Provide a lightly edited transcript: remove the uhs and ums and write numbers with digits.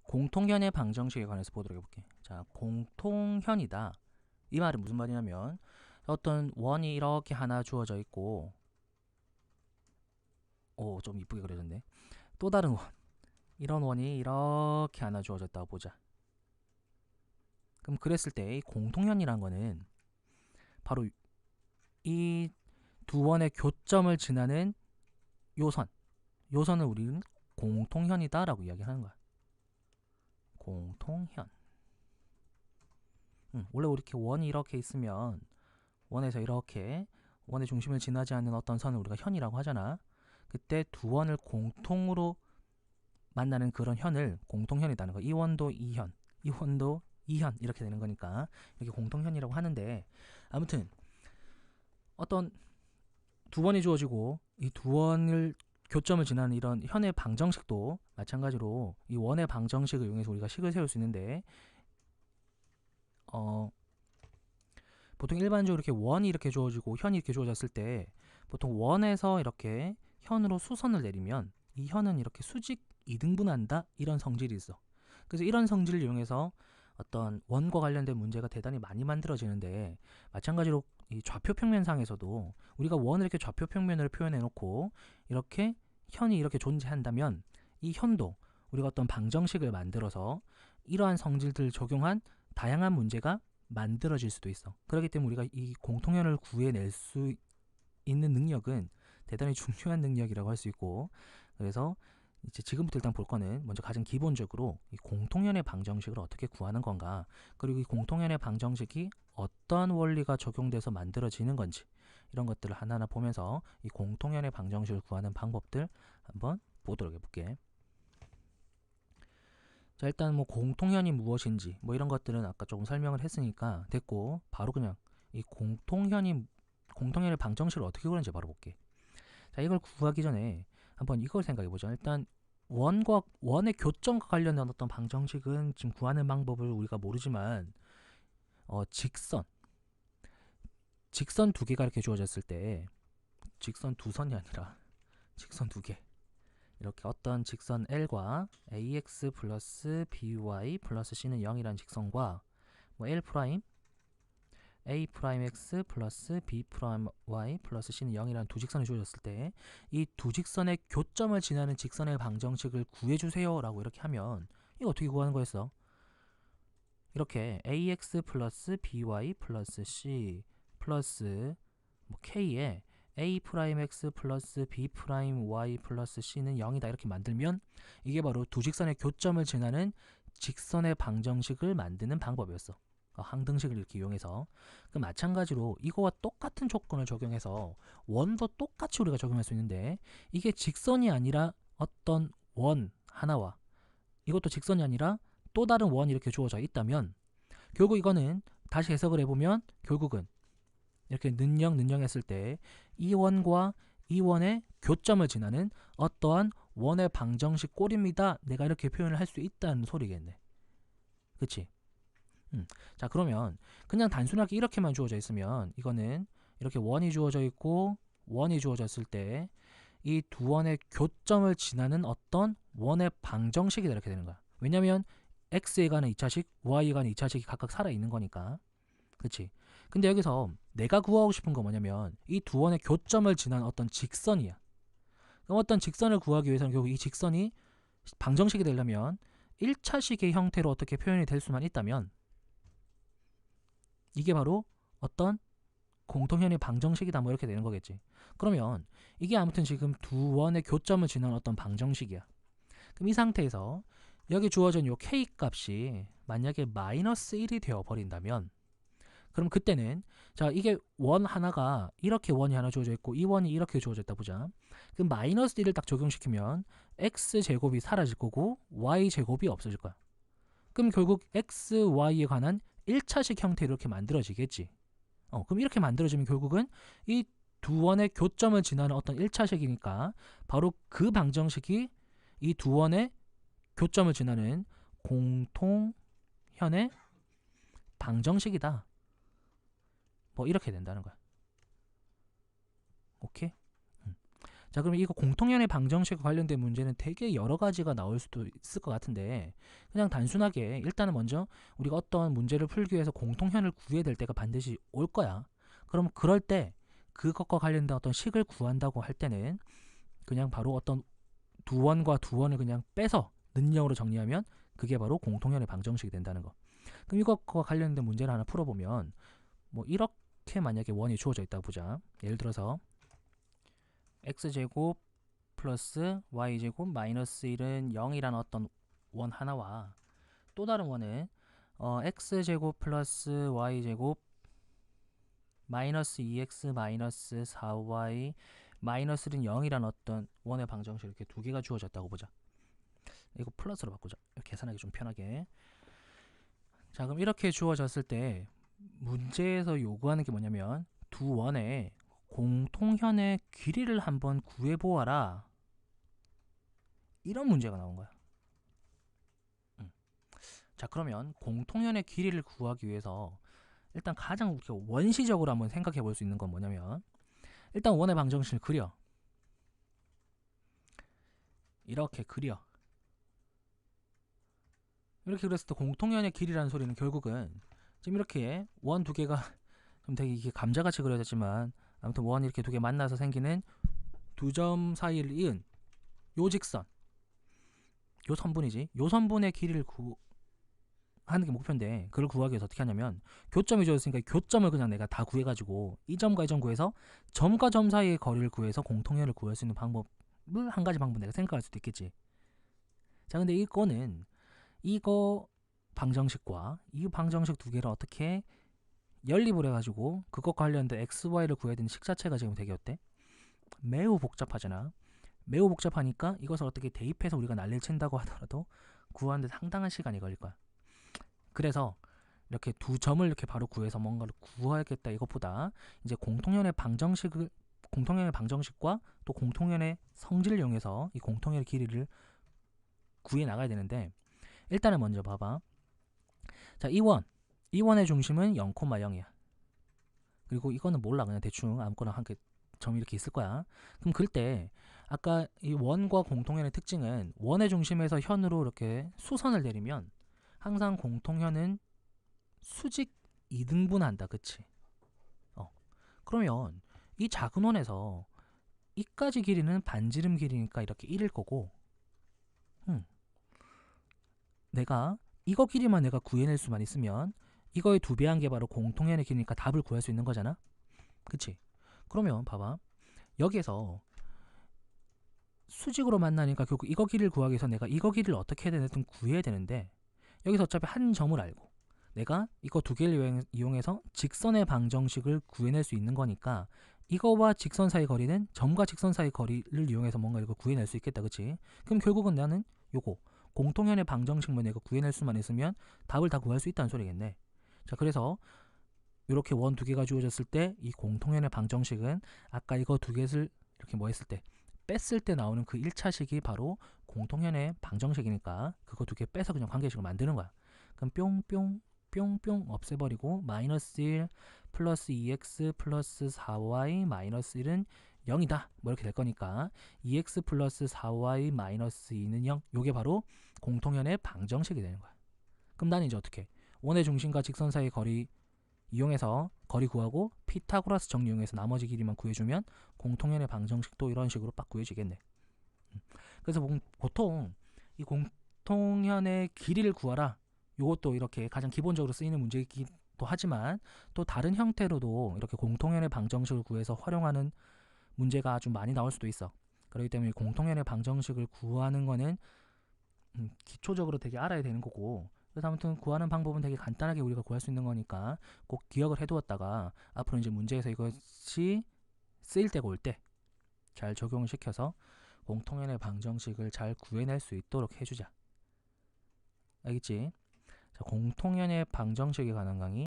공통현의 방정식에 관해서 보도록 해볼게. 자, 공통현이다. 이 말은 무슨 말이냐면 어떤 원이 이렇게 하나 주어져 있고, 좀 이쁘게 그려졌네. 또 다른 원, 이런 원이 이렇게 하나 주어졌다고 보자. 그럼 그랬을 때 이 공통현이란 거는 바로 이 두 원의 교점을 지나는 요선을 우리는 공통현이다라고 이야기하는 거야. 공통현. 원래 이렇게 원이 이렇게 있으면 원에서 이렇게 원의 중심을 지나지 않는 어떤 선을 우리가 현이라고 하잖아. 그때 두 원을 공통으로 만나는 그런 현을 공통현이라는 거. 이 원도 이 현, 이 원도 이 현 이렇게 되는 거니까 이렇게 공통현이라고 하는데, 아무튼 어떤 두 원이 주어지고 이 두 원을 교점을 지나는 이런 현의 방정식도 마찬가지로 이 원의 방정식을 이용해서 우리가 식을 세울 수 있는데, 보통 일반적으로 이렇게 원이 이렇게 주어지고 현이 이렇게 주어졌을 때 보통 원에서 이렇게 현으로 수선을 내리면 이 현은 이렇게 수직 이등분한다 이런 성질이 있어. 그래서 이런 성질을 이용해서 어떤 원과 관련된 문제가 대단히 많이 만들어지는데, 마찬가지로 이 좌표 평면상에서도 우리가 원을 이렇게 좌표 평면으로 표현해 놓고 이렇게 현이 이렇게 존재한다면 이 현도 우리가 어떤 방정식을 만들어서 이러한 성질들을 적용한 다양한 문제가 만들어질 수도 있어. 그렇기 때문에 우리가 이 공통현을 구해낼 수 있는 능력은 대단히 중요한 능력이라고 할 수 있고, 그래서 이제 지금부터 일단 볼 거는 먼저 가장 기본적으로 이 공통현의 방정식을 어떻게 구하는 건가, 그리고 이 공통현의 방정식이 어떤 원리가 적용돼서 만들어지는 건지, 이런 것들을 하나하나 보면서 이 공통현의 방정식을 구하는 방법들 한번 보도록 해볼게. 자, 일단 뭐 공통현이 무엇인지 뭐 이런 것들은 아까 조금 설명을 했으니까 됐고, 바로 그냥 이 공통현의 방정식을 어떻게 구하는지 바로 볼게. 자, 이걸 구하기 전에 한번 이걸 생각해 보자. 일단 원과 원의 교점과 관련된 어떤 방정식은 지금 구하는 방법을 우리가 모르지만, 직선 두 개가 이렇게 주어졌을 때, 직선 두 선이 아니라 직선 두 개, 이렇게 어떤 직선 L과 ax 플러스 by 플러스 c는 0이라는 직선과 뭐 L 프라임 a 프라임 x 플러스 b 프라임 y 플러스 c는 0이라는 두 직선이 주어졌을 때 이 두 직선의 교점을 지나는 직선의 방정식을 구해주세요 라고 이렇게 하면, 이거 어떻게 구하는 거였어? 이렇게 ax 플러스 by 플러스 c 플러스 뭐 k에 a 프라임 x 플러스 b 프라임 y 플러스 c는 0이다 이렇게 만들면 이게 바로 두 직선의 교점을 지나는 직선의 방정식을 만드는 방법이었어. 항등식을 이렇게 이용해서. 그 마찬가지로 이거와 똑같은 조건을 적용해서 원도 똑같이 우리가 적용할 수 있는데, 이게 직선이 아니라 어떤 원 하나와 이것도 직선이 아니라 또 다른 원이 이렇게 주어져 있다면, 결국 이거는 다시 해석을 해보면 결국은 이렇게 는영 했을 때 이 원과 이 원의 교점을 지나는 어떠한 원의 방정식 꼴입니다. 내가 이렇게 표현을 할 수 있다는 소리겠네. 그치? 자, 그러면 그냥 단순하게 이렇게만 주어져 있으면 이거는 이렇게 원이 주어져 있고 원이 주어졌을 때 이 두 원의 교점을 지나는 어떤 원의 방정식이다 이렇게 되는 거야. 왜냐면 x에 관한 2차식, y에 관한 2차식이 각각 살아있는 거니까. 그치? 근데 여기서 내가 구하고 싶은 건 뭐냐면 이 두 원의 교점을 지난 어떤 직선이야. 그럼 어떤 직선을 구하기 위해서는 결국 이 직선이 방정식이 되려면 1차식의 형태로 어떻게 표현이 될 수만 있다면, 이게 바로 어떤 공통현의 방정식이다 뭐 이렇게 되는 거겠지. 그러면 이게 아무튼 지금 두 원의 교점을 지난 어떤 방정식이야. 그럼 이 상태에서 여기 주어진 요 k 값이 만약에 마이너스 1이 되어 버린다면, 그럼 그때는 자, 이게 원 하나가 이렇게 원이 하나 주어져 있고 이 원이 이렇게 주어져 있다 보자. 그럼 마이너스 1을 딱 적용시키면 x제곱이 사라질 거고 y제곱이 없어질 거야. 그럼 결국 x, y에 관한 1차식 형태로 이렇게 만들어지겠지. 그럼 이렇게 만들어지면 결국은 이 두 원의 교점을 지나는 어떤 1차식이니까 바로 그 방정식이 이 두 원의 교점을 지나는 공통현의 방정식이다. 뭐 이렇게 된다는 거야. 오케이? 자, 그럼 이거 공통연의 방정식과 관련된 문제는 되게 여러 가지가 나올 수도 있을 것 같은데, 그냥 단순하게 일단은 먼저 우리가 어떤 문제를 풀기 위해서 공통현을 구해야 될 때가 반드시 올 거야. 그럼 그럴 때 그것과 관련된 어떤 식을 구한다고 할 때는 그냥 바로 어떤 두 원과 두 원을 그냥 빼서 는영으로 정리하면 그게 바로 공통연의 방정식이 된다는 거. 그럼 이것과 관련된 문제를 하나 풀어보면 뭐 이렇게 만약에 원이 주어져 있다고 보자. 예를 들어서 x제곱 플러스 y제곱 마이너스 1은 0이라는 어떤 원 하나와 또 다른 원은 x제곱 플러스 y제곱 마이너스 2x 마이너스 4y 마이너스 1은 0이라는 어떤 원의 방정식 이렇게 두 개가 주어졌다고 보자. 이거 플러스로 바꾸자. 계산하기 좀 편하게. 자, 그럼 이렇게 주어졌을 때 문제에서 요구하는 게 뭐냐면 두 원의 공통현의 길이를 한번 구해보아라. 이런 문제가 나온 거야. 자, 그러면 공통현의 길이를 구하기 위해서 일단 가장 원시적으로 한번 생각해 볼 수 있는 건 뭐냐면 일단 원의 방정식을 그려. 이렇게 그려. 이렇게 그렸을 때 공통현의 길이라는 소리는 결국은 지금 이렇게 원 두 개가 좀 되게 이게 감자같이 그려졌지만 아무튼 원 이렇게 두 개 만나서 생기는 두 점 사이를 이은 요 직선, 요 선분이지. 요 선분의 길이를 하는 게 목표인데 그걸 구하기 위해서 어떻게 하냐면 교점이 주어졌으니까 교점을 그냥 내가 다 구해가지고 이 점과 이 점 구해서 점과 점 사이의 거리를 구해서 공통현을 구할 수 있는 방법을 한 가지 방법 내가 생각할 수도 있겠지. 자, 근데 이거는 이거 방정식과 이 방정식 두 개를 어떻게 연립을 해가지고 그것과 관련된 x, y를 구해야 되는 식 자체가 지금 되게 어때? 매우 복잡하잖아. 매우 복잡하니까 이것을 어떻게 대입해서 우리가 난리를 친다고 하더라도 구하는데 상당한 시간이 걸릴 거야. 그래서 이렇게 두 점을 이렇게 바로 구해서 뭔가를 구하겠다 이것보다 이제 공통연의 방정식과 또 공통연의 성질을 이용해서 이 공통연의 길이를 구해 나가야 되는데 일단은 먼저 봐봐. 자, 이 원의 중심은 0,0이야. 그리고 이거는 몰라. 그냥 대충 아무거나 한 개 점이 이렇게 있을 거야. 그럼 그럴 때 아까 이 원과 공통현의 특징은 원의 중심에서 현으로 이렇게 수선을 내리면 항상 공통현은 수직 2등분한다. 그치? 그러면 이 작은 원에서 이까지 길이는 반지름 길이니까 이렇게 1일 거고 내가 이거 길이만 내가 구해낼 수만 있으면 이거의 두 배 한 게 바로 공통현의 길이니까 답을 구할 수 있는 거잖아. 그치? 그러면 봐봐. 여기에서 수직으로 만나니까 결국 이거 길이를 구하기 위해서 내가 이거 길이를 어떻게 해야 구해야 되는데 여기서 어차피 한 점을 알고 내가 이거 두 개를 이용해서 직선의 방정식을 구해낼 수 있는 거니까 이거와 직선 사이 거리는 점과 직선 사이 거리를 이용해서 뭔가 이거 구해낼 수 있겠다. 그치? 그럼 결국은 나는 요거 공통현의 방정식만 내가 구해낼 수만 있으면 답을 다 구할 수 있다는 소리겠네. 자, 그래서 이렇게 원 두 개가 주어졌을 때 이 공통현의 방정식은 아까 이거 두 개를 이렇게 뭐 했을 때 뺐을 때 나오는 그 1차식이 바로 공통현의 방정식이니까 그거 두 개 빼서 그냥 관계식을 만드는 거야. 그럼 뿅뿅 뿅뿅 없애버리고 마이너스 1 플러스 2x 플러스 4y 마이너스 1은 0이다 뭐 이렇게 될 거니까 2x 플러스 4y 마이너스 2는 0 요게 바로 공통현의 방정식이 되는 거야. 그럼 나는 이제 어떻게 원의 중심과 직선 사이 거리 이용해서 거리 구하고 피타고라스 정리 이용해서 나머지 길이만 구해주면 공통현의 방정식도 이런 식으로 딱 구해지겠네. 그래서 보통 이 공통현의 길이를 구하라 이것도 이렇게 가장 기본적으로 쓰이는 문제이기도 하지만 또 다른 형태로도 이렇게 공통현의 방정식을 구해서 활용하는 문제가 아주 많이 나올 수도 있어. 그렇기 때문에 공통현의 방정식을 구하는 거는 기초적으로 되게 알아야 되는 거고 그래서 아무튼 구하는 방법은 되게 간단하게 우리가 구할 수 있는 거니까 꼭 기억을 해두었다가 앞으로 이제 문제에서 이것이 쓰일 때가 올 때 잘 적용을 시켜서 공통현의 방정식을 잘 구해낼 수 있도록 해주자. 알겠지? 자, 공통현의 방정식에 관한 강의